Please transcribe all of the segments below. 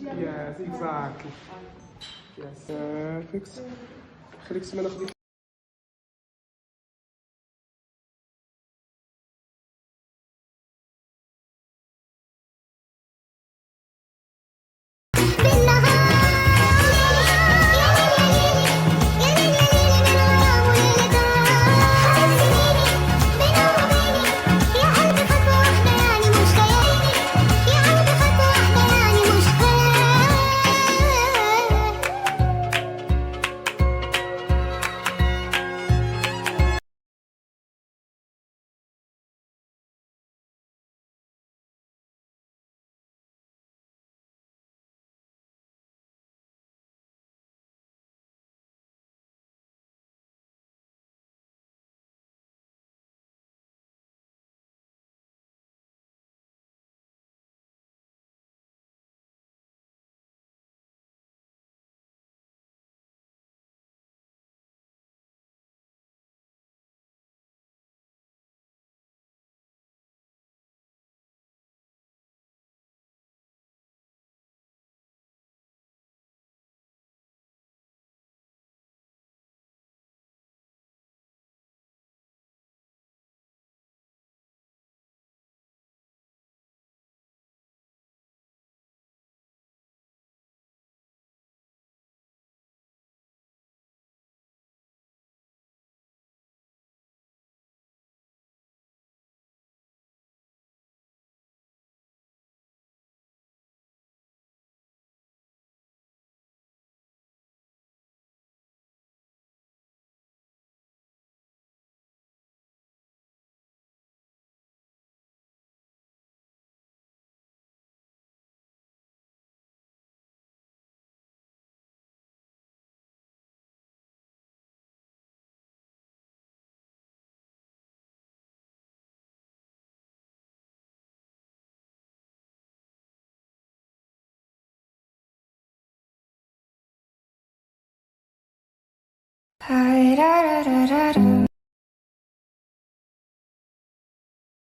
Yes, exactly. Yes. Perfect. خليك سمانة خليك.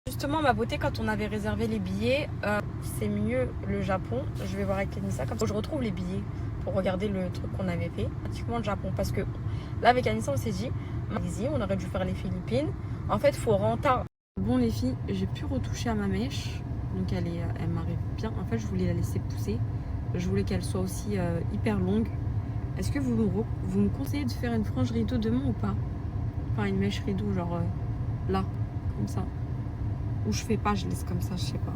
Justement, ma beauté, quand on avait réservé les billets, c'est mieux le Japon. Je vais voir avec Anissa, comme ça je retrouve les billets pour regarder le truc qu'on avait fait. Pratiquement le Japon, parce que là, avec Anissa, on s'est dit, Malaisie, on aurait dû faire les Philippines. En fait, il faut rentrer. Bon, les filles, j'ai pu retoucher à ma mèche. Donc, elle m'arrive bien. En fait, je voulais la laisser pousser. Je voulais qu'elle soit aussi hyper longue. Est-ce que vous me conseillez de faire une frange rideau demain ou pas? Enfin, une mèche rideau, genre là, comme ça. Ou je fais pas, je laisse comme ça, je sais pas.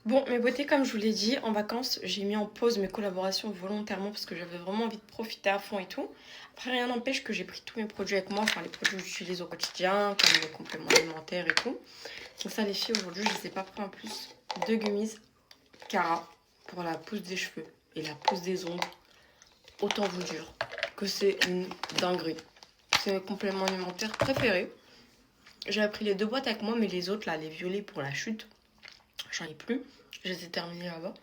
Bon, mes beautés, comme je vous l'ai dit, en vacances, j'ai mis en pause mes collaborations volontairement parce que j'avais vraiment envie de profiter à fond et tout. Après, rien n'empêche que j'ai pris tous mes produits avec moi, enfin les produits que j'utilise au quotidien, comme les compléments alimentaires et tout. Donc ça, les filles, aujourd'hui, je ne les ai pas pris en plus. Deux gummies Cara pour la pousse des cheveux et la pousse des ongles. Autant vous dire que c'est une dinguerie. C'est mes compléments alimentaires préférés. J'avais pris les deux boîtes avec moi, mais les autres, là, les violets pour la chute, j'en ai plus. Je les ai terminés là-bas.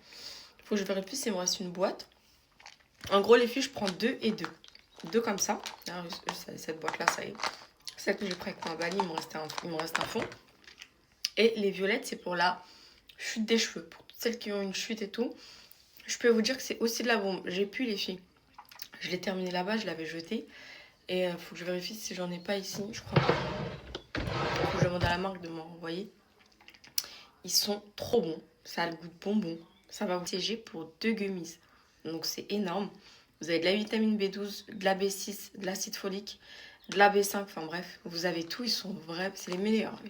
Faut que je vérifie s'il me reste une boîte. En gros, les filles, je prends deux et deux. Deux comme ça. Alors, cette boîte-là, ça y est. Celle que j'ai pris avec ma Bali, il me reste un fond. Et les violettes, c'est pour la chute des cheveux. Pour toutes celles qui ont une chute et tout. Je peux vous dire que c'est aussi de la bombe. J'ai pu, les filles. Je l'ai terminé là-bas, je l'avais jeté. Et il faut que je vérifie si j'en ai pas ici. Je crois pas. Faut que je demande à la marque de m'en renvoyer. Ils sont trop bons. Ça a le goût de bonbon. Ça va vous protéger pour deux gummies. Donc c'est énorme. Vous avez de la vitamine B12, de la B6, de l'acide folique, de l'AB5, enfin bref, vous avez tout, ils sont vrais, c'est les meilleurs.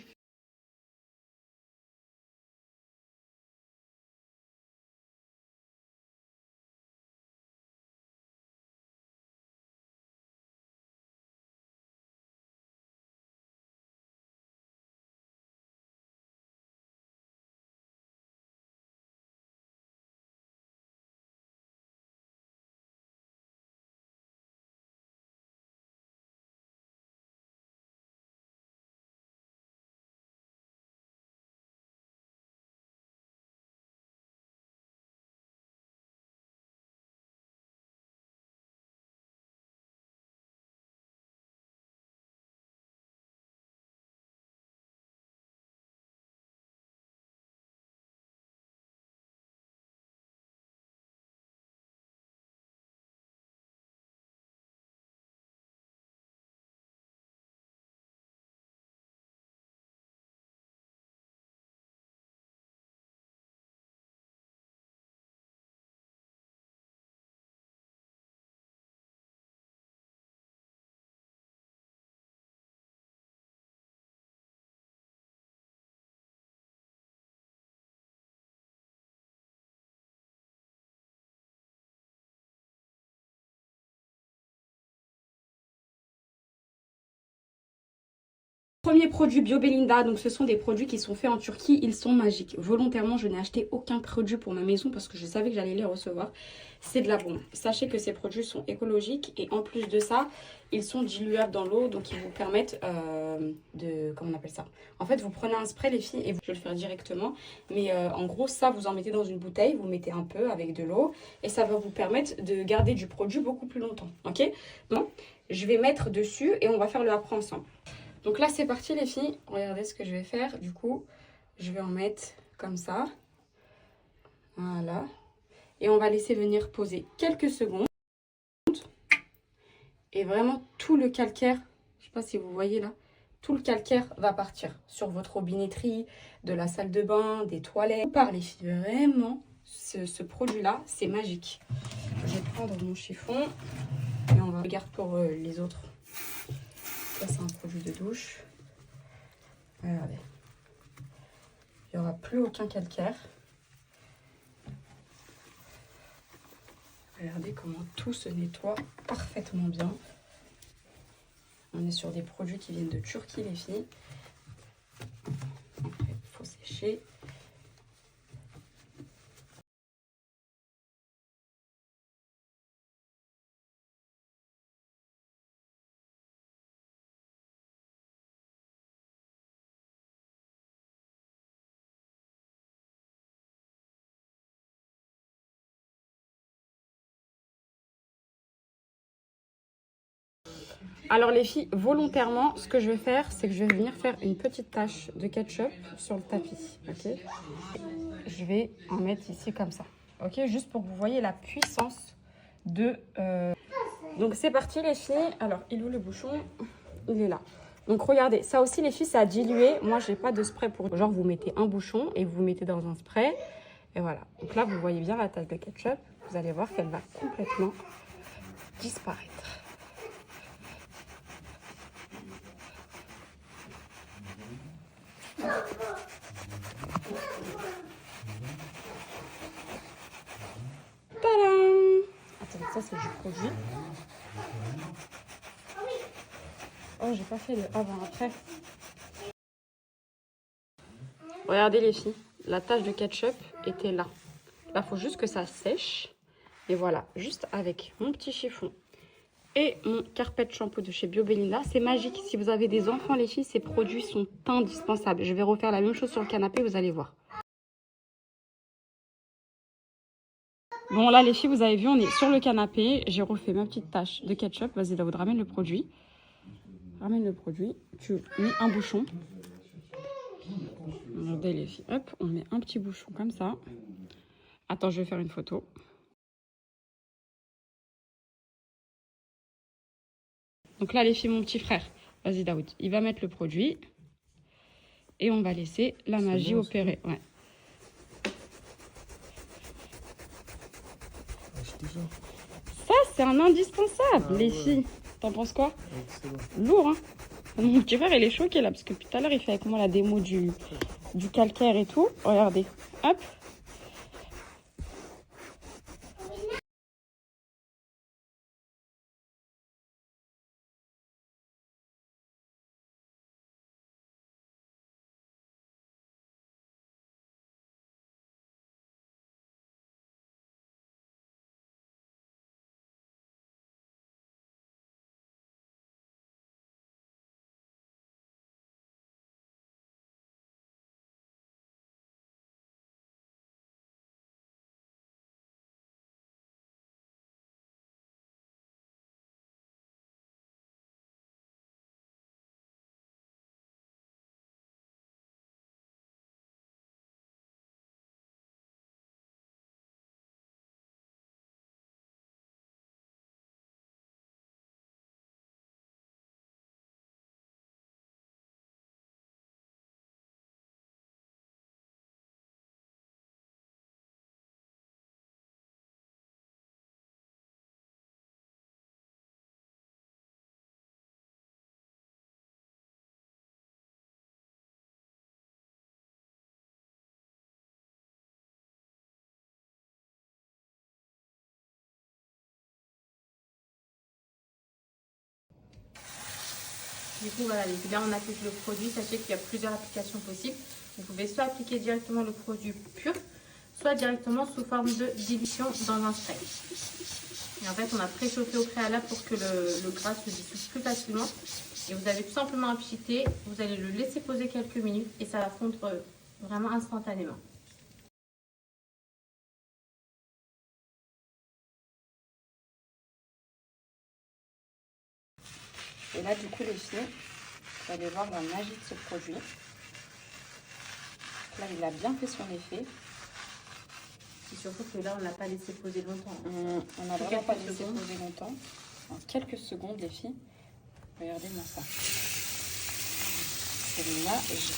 Premier produit Bio Belinda, donc ce sont des produits qui sont faits en Turquie, ils sont magiques. Volontairement, je n'ai acheté aucun produit pour ma maison parce que je savais que j'allais les recevoir. C'est de la bombe. Sachez que ces produits sont écologiques et en plus de ça, ils sont diluables dans l'eau, donc ils vous permettent de... Comment on appelle ça? En fait, vous prenez un spray les filles et je vais le faire directement. Mais en gros, ça, vous en mettez dans une bouteille, vous mettez un peu avec de l'eau et ça va vous permettre de garder du produit beaucoup plus longtemps. Ok? Bon, je vais mettre dessus et on va faire le après ensemble. Donc là, c'est parti les filles. Regardez ce que je vais faire. Du coup, je vais en mettre comme ça. Voilà. Et on va laisser venir poser quelques secondes. Et vraiment, tout le calcaire, je ne sais pas si vous voyez là, tout le calcaire va partir sur votre robinetterie, de la salle de bain, des toilettes. Par les filles, vraiment, ce produit-là, c'est magique. Je vais prendre mon chiffon et on va regarder pour les autres. Ça, c'est un produit de douche. Regardez. Il n'y aura plus aucun calcaire. Regardez comment tout se nettoie parfaitement bien. On est sur des produits qui viennent de Turquie, les filles. Après, il faut sécher. Alors les filles, volontairement, ce que je vais faire, c'est que je vais venir faire une petite tache de ketchup sur le tapis. Ok. Je vais en mettre ici comme ça. Ok, juste pour que vous voyez la puissance de... Donc c'est parti les filles. Alors, il est où le bouchon? Il est là. Donc regardez, ça aussi les filles, ça a dilué. Moi, je n'ai pas de spray pour... Genre, vous mettez un bouchon et vous mettez dans un spray. Et voilà. Donc là, vous voyez bien la tache de ketchup. Vous allez voir qu'elle va complètement disparaître. Tadam! Attends, ça c'est du produit. Oh, j'ai pas fait le avant-après. Regardez les filles, la tache de ketchup était là. Là, il faut juste que ça sèche. Et voilà, juste avec mon petit chiffon et mon carpet shampoo de chez Bio Belinda. C'est magique. Si vous avez des enfants, les filles, ces produits sont indispensables. Je vais refaire la même chose sur le canapé, vous allez voir. Bon, là, les filles, vous avez vu, on est sur le canapé. J'ai refait ma petite tache de ketchup. Vas-y, Daoud, ramène le produit. Ramène le produit. Tu mets un bouchon. Regardez, les filles. Hop, on met un petit bouchon comme ça. Attends, je vais faire une photo. Donc là, les filles, mon petit frère. Vas-y, Daoud. Il va mettre le produit. Et on va laisser la magie opérer. Ouais. Ça, c'est un indispensable, les filles. T'en penses quoi? Excellent. Lourd, hein? Mon petit frère, il est choqué là, parce que tout à l'heure, il fait avec moi la démo du calcaire et tout. Regardez, hop. Du coup, voilà, là on applique le produit. Sachez qu'il y a plusieurs applications possibles. Vous pouvez soit appliquer directement le produit pur, soit directement sous forme de dilution dans un spray. Et en fait, on a préchauffé au préalable pour que le gras se dissoute plus facilement. Et vous avez tout simplement à pchiter, vous allez le laisser poser quelques minutes et ça va fondre vraiment instantanément. Et là, du coup, les filles, vous allez voir la magie de ce produit. Là, il a bien fait son effet. Et surtout que là, on ne l'a pas laissé poser longtemps. On n'a vraiment pas laissé poser longtemps. En quelques secondes, les filles. Regardez-moi ça. C'est magique.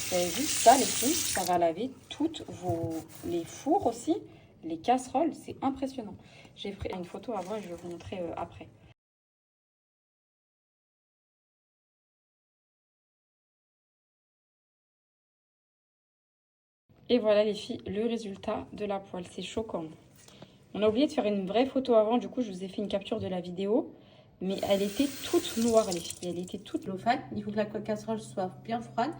Vous avez vu ça, les filles? Ça va laver toutes les fours aussi, les casseroles. C'est impressionnant. J'ai pris une photo avant et je vais vous montrer après. Et voilà les filles, le résultat de la poêle, c'est choquant. On a oublié de faire une vraie photo avant, du coup je vous ai fait une capture de la vidéo. Mais elle était toute noire les filles, elle était toute l'eau fade. Il faut que la casserole soit bien froide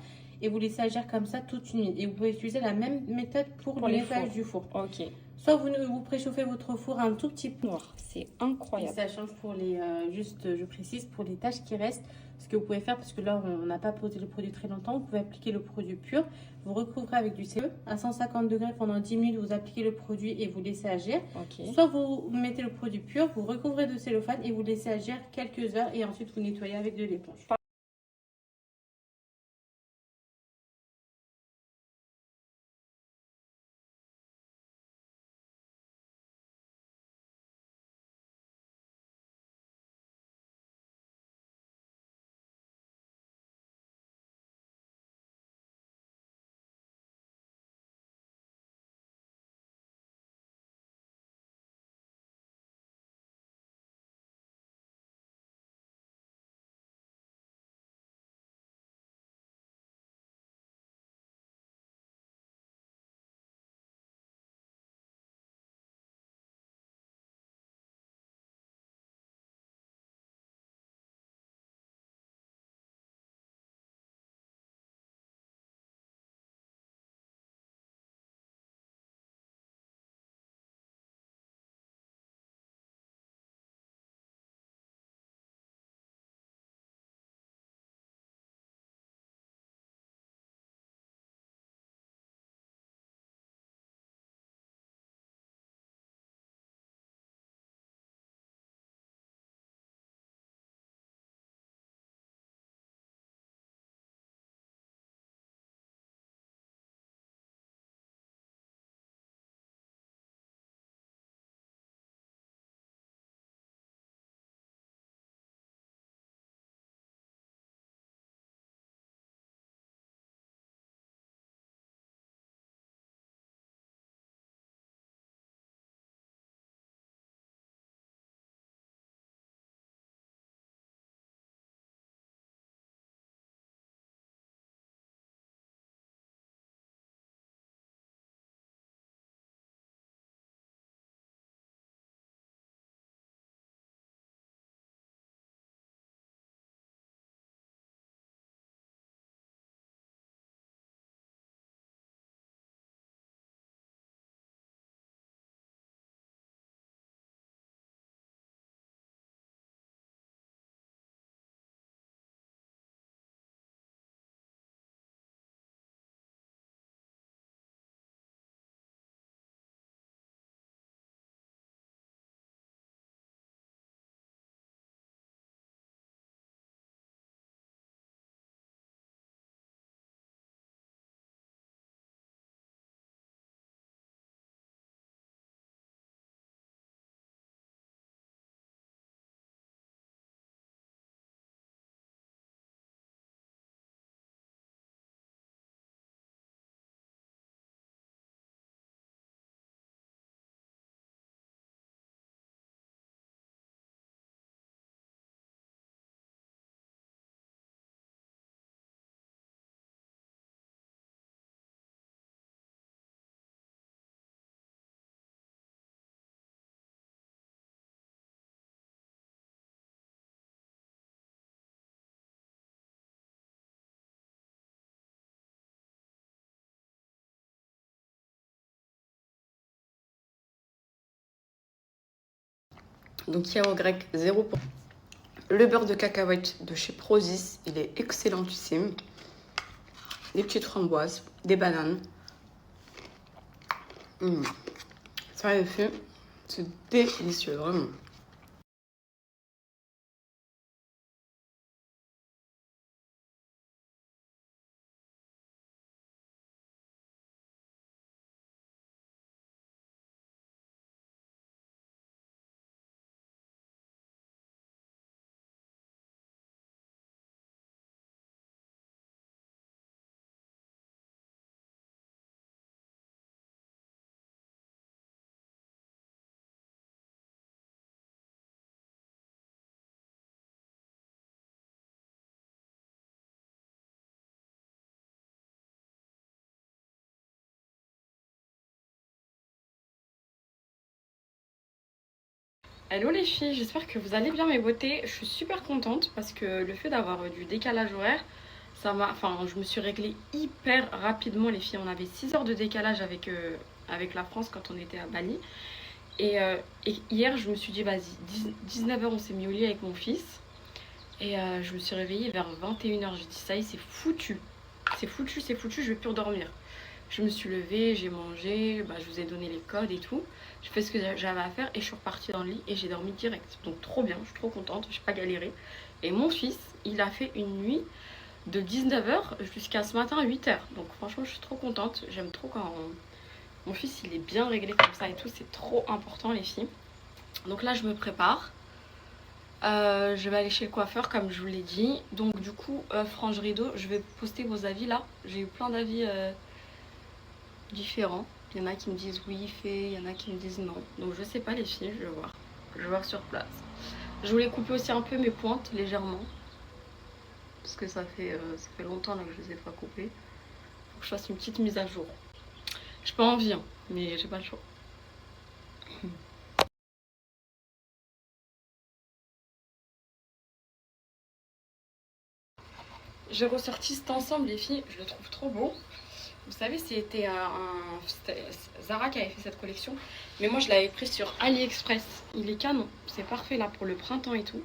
et vous laissez agir comme ça toute une nuit. Et vous pouvez utiliser la même méthode pour le nettoyage du four. Ok. Soit vous préchauffez votre four un tout petit peu noir, c'est incroyable. Et ça change pour les, juste je précise, pour les tâches qui restent. Ce que vous pouvez faire, parce que là on n'a pas posé le produit très longtemps, vous pouvez appliquer le produit pur. Vous recouvrez avec du CE à 150 degrés pendant 10 minutes, vous appliquez le produit et vous laissez agir. Okay. Soit vous mettez le produit pur, vous recouvrez de cellophane et vous laissez agir quelques heures et ensuite vous nettoyez avec de l'éponge. Donc yaourt grec 0%. Le beurre de cacahuète de chez Prozis, il est excellentissime. Des petites framboises, des bananes. Ça le fait, c'est délicieux, vraiment. Hello les filles, j'espère que vous allez bien mes beautés. Je suis super contente parce que le fait d'avoir du décalage horaire, je me suis réglée hyper rapidement les filles. On avait 6 heures de décalage avec la France quand on était à Bali. Et hier je me suis dit vas-y, 19h on s'est mis au lit avec mon fils. Et je me suis réveillée vers 21h. J'ai dit ça y est, c'est foutu. C'est foutu, c'est foutu, je vais plus redormir. Je me suis levée, j'ai mangé, je vous ai donné les codes et tout. J'ai fait ce que j'avais à faire et je suis repartie dans le lit et j'ai dormi direct. Donc trop bien, je suis trop contente, j'ai pas galéré. Et mon fils, il a fait une nuit de 19h jusqu'à ce matin à 8h. Donc franchement, je suis trop contente. J'aime trop quand mon fils, il est bien réglé comme ça et tout. C'est trop important les filles. Donc là, je me prépare. Je vais aller chez le coiffeur comme je vous l'ai dit. Donc du coup, frange rideau, je vais poster vos avis là. J'ai eu plein d'avis différents. Il y en a qui me disent oui, fais, il y en a qui me disent non. Donc je sais pas les filles, je vais voir. Je vais voir sur place. Je voulais couper aussi un peu mes pointes légèrement. Parce que ça fait longtemps là, que je les ai pas coupées. Faut que je fasse une petite mise à jour. J'ai pas envie, hein, mais j'ai pas le choix. J'ai ressorti cet ensemble les filles, je le trouve trop beau. Vous savez, c'était Zara qui avait fait cette collection. Mais moi, je l'avais pris sur AliExpress. Il est canon. C'est parfait là pour le printemps et tout.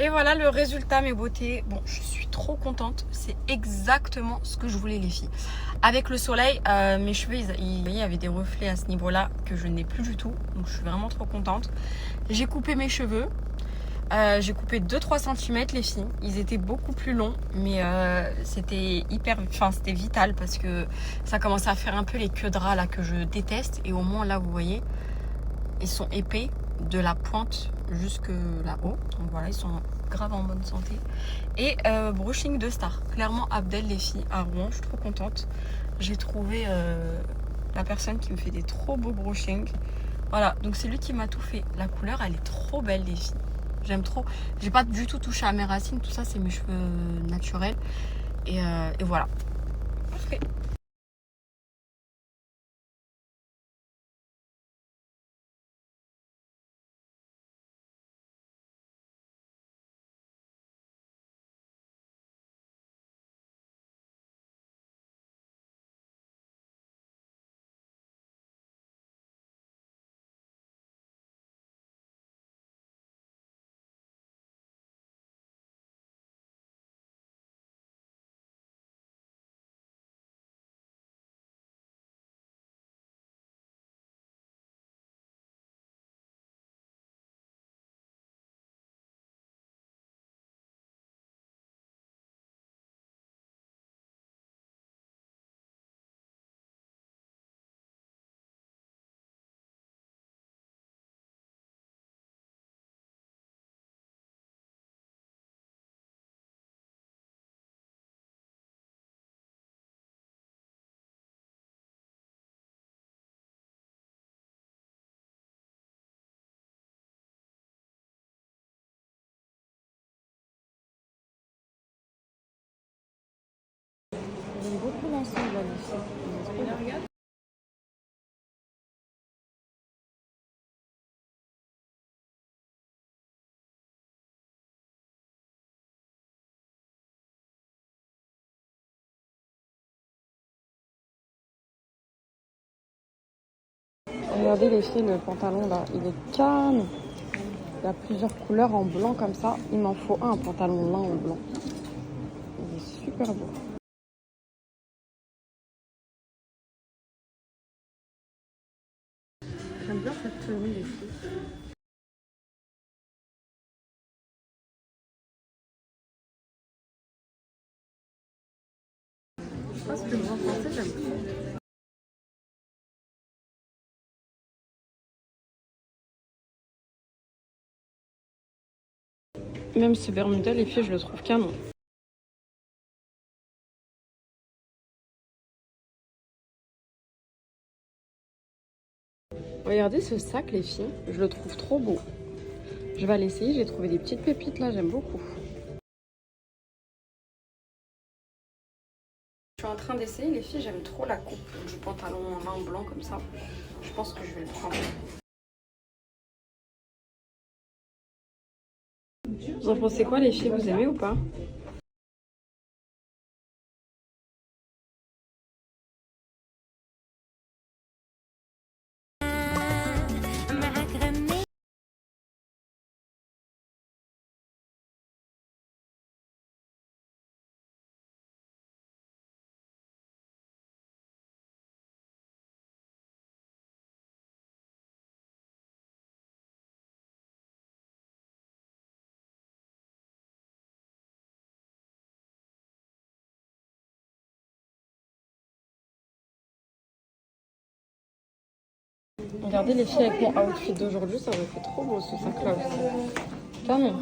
Et voilà le résultat, mes beautés. Bon, je suis trop contente. C'est exactement ce que je voulais, les filles. Avec le soleil, mes cheveux, il y avait des reflets à ce niveau-là que je n'ai plus du tout. Donc, je suis vraiment trop contente. J'ai coupé mes cheveux. J'ai coupé 2-3 cm, les filles. Ils étaient beaucoup plus longs, mais c'était c'était vital parce que ça commençait à faire un peu les queues de rat là que je déteste. Et au moins là, vous voyez, ils sont épais de la pointe jusque là-haut. Donc voilà, ils sont grave en bonne santé. Et brushing de star. Clairement, Abdel, les filles, à Rouen, je suis trop contente. J'ai trouvé la personne qui me fait des trop beaux brushings. Voilà, donc c'est lui qui m'a tout fait. La couleur, elle est trop belle, les filles. J'aime trop. J'ai pas du tout touché à mes racines. Tout ça, c'est mes cheveux naturels. Et voilà. Parfait. J'aime beaucoup l'ensemble, là, les filles. Il est trop bien. Regardez les filles, le pantalon là, il est calme. Il y a plusieurs couleurs en blanc comme ça. Il m'en faut un pantalon lin en blanc. Il est super beau. J'aime bien cette tenue, les filles. Je sais pas ce que vous en pensez, j'aime trop. Même ce Bermuda, les filles, je le trouve canon. Regardez ce sac, les filles, je le trouve trop beau. Je vais l'essayer, j'ai trouvé des petites pépites là, j'aime beaucoup. Je suis en train d'essayer, les filles, j'aime trop la coupe du pantalon en lin blanc comme ça. Je pense que je vais le prendre. Vous en pensez quoi, les filles, vous aimez ou pas? Regardez les filles avec mon outfit d'aujourd'hui, ça me fait trop beau ce sac là aussi. Canon.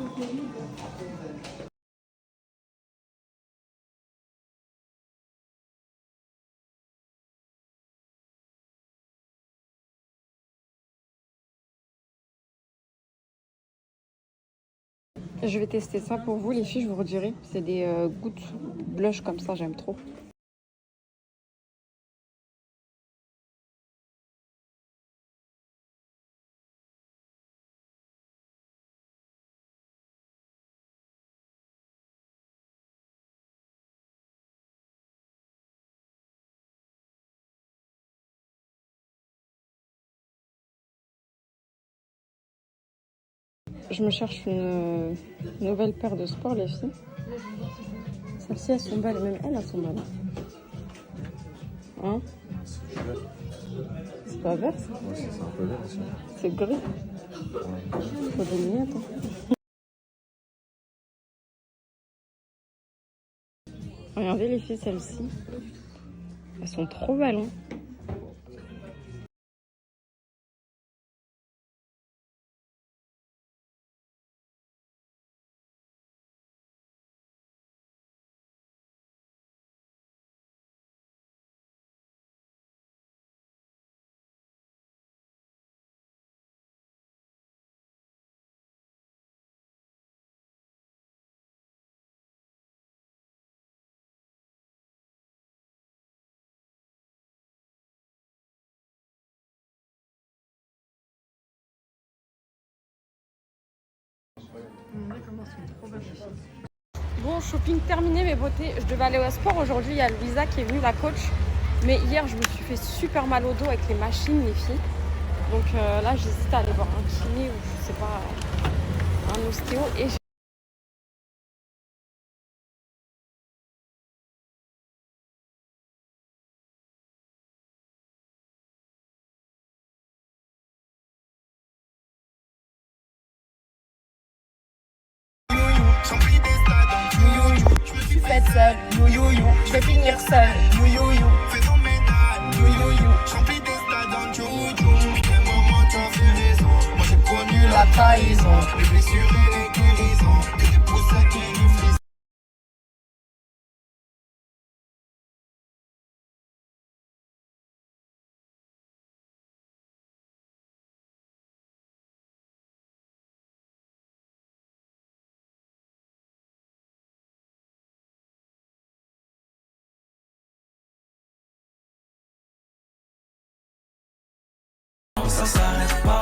Je vais tester ça pour vous les filles, je vous redirai. C'est des gouttes blush comme ça, j'aime trop. Je me cherche une nouvelle paire de sport, les filles. Celles-ci, elles sont belles. Même elles sont belles. Hein? C'est pas vert, ça? Ouais, c'est un peu vert aussi. C'est gris. Faut des lunettes. Hein. Regardez les filles, celles-ci. Elles sont trop belles. Hein. Bon, shopping terminé mes beautés. Je devais aller au sport aujourd'hui. Il y a Louisa qui est venue, la coach. Mais hier, je me suis fait super mal au dos avec les machines, les filles. Donc là, j'hésite à aller voir un kiné ou je sais pas, un ostéo. Et Je me suis faite seule, you, je vais finir seule, you, phénoménal, you, j'remplis des stades en you, des moments t'as fait raison, moi j'ai connu la trahison, les blessures et les guérisons, et des poussettes et des frissons. Ça s'arrête pas.